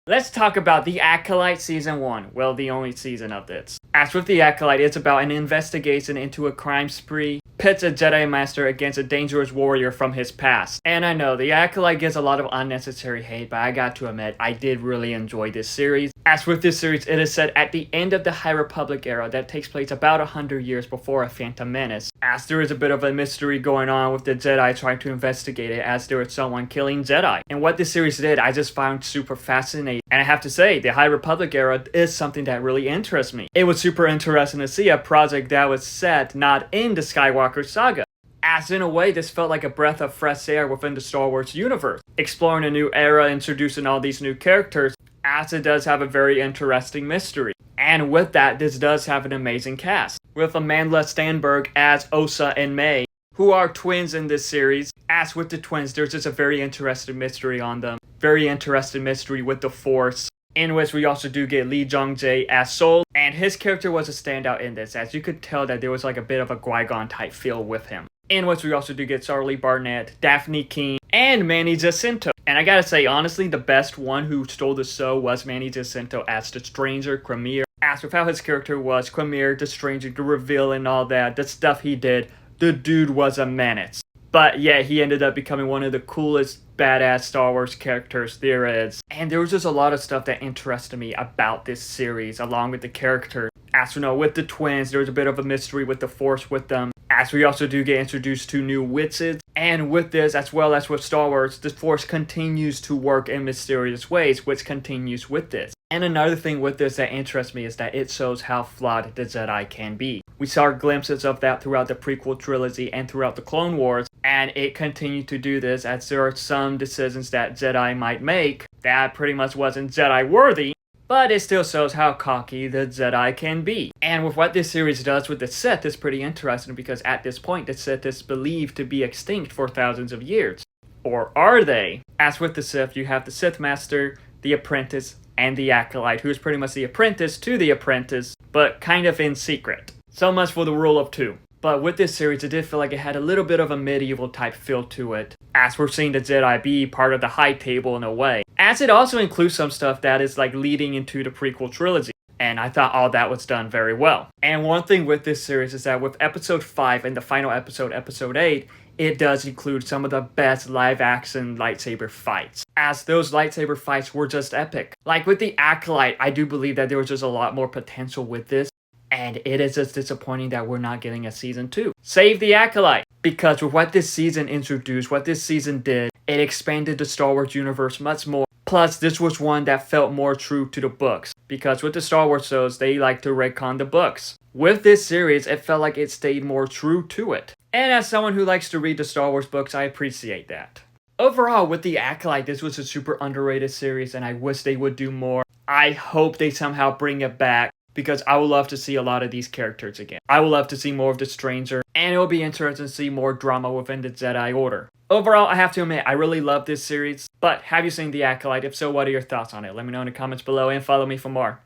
Let's talk about The Acolyte Season 1, well, the only season of this. As with The Acolyte, it's about an investigation into a crime spree, pits a Jedi Master against a dangerous warrior from his past. And I know, The Acolyte gets a lot of unnecessary hate, but I got to admit, I did really enjoy this series. As with this series, it is set at the end of the High Republic era that takes place about 100 years before A Phantom Menace, as there is a bit of a mystery going on with the Jedi trying to investigate it as there is someone killing Jedi. And what this series did, I just found super fascinating. And I have to say, the High Republic era is something that really interests me. It was super interesting to see a project that was set not in the Skywalker saga, as in a way this felt like a breath of fresh air within the Star Wars universe, exploring a new era, introducing all these new characters, as it does have a very interesting mystery. And with that, this does have an amazing cast, with Amandla Stenberg as Osa and May, who are twins in this series. As with the twins, there's just a very interesting mystery on them, very interesting mystery with the Force, in which we also do get Lee Jung-jae as Sol, and his character was a standout in this, as you could tell that there was like a bit of a Qui-Gon type feel with him. In which we also do get Charlie Barnett, Daphne King, and Manny Jacinto. And I gotta say, honestly, the best one who stole the show was Manny Jacinto as the Stranger Quamir. As with how his character was, Quamir, the Stranger, the reveal and all that, the stuff he did, the dude was a menace. But yeah, he ended up becoming one of the coolest badass Star Wars characters there is. And there was just a lot of stuff that interested me about this series, along with the character. As we know, with the twins, there was a bit of a mystery with the Force with them, as we also do get introduced to new witches. And with this, as well as with Star Wars, the Force continues to work in mysterious ways, which continues with this. And another thing with this that interests me is that it shows how flawed the Jedi can be. We saw glimpses of that throughout the prequel trilogy and throughout the Clone Wars, and it continued to do this as there are some decisions that Jedi might make that pretty much wasn't Jedi worthy, but it still shows how cocky the Jedi can be. And with what this series does with the Sith is pretty interesting, because at this point the Sith is believed to be extinct for thousands of years. Or are they? As with the Sith, you have the Sith Master, the Apprentice, and the Acolyte, who is pretty much the apprentice to the apprentice, but kind of in secret. So much for the rule of two. But with this series, it did feel like it had a little bit of a medieval type feel to it, as we're seeing the Jedi be part of the High Table in a way. As it also includes some stuff that is like leading into the prequel trilogy. And I thought all that was done very well. And one thing with this series is that with episode 5 and the final episode, episode 8, it does include some of the best live-action lightsaber fights, as those lightsaber fights were just epic. Like with the Acolyte, I do believe that there was just a lot more potential with this, and it is just disappointing that we're not getting a season 2. Save the Acolyte! Because with what this season introduced, what this season did, it expanded the Star Wars universe much more. Plus, this was one that felt more true to the books, because with the Star Wars shows, they like to retcon the books. With this series, it felt like it stayed more true to it. And as someone who likes to read the Star Wars books, I appreciate that. Overall, with The Acolyte, this was a super underrated series, and I wish they would do more. I hope they somehow bring it back, because I would love to see a lot of these characters again. I would love to see more of the Stranger, and it will be interesting to see more drama within the Jedi Order. Overall, I have to admit, I really love this series, but have you seen The Acolyte? If so, what are your thoughts on it? Let me know in the comments below and follow me for more.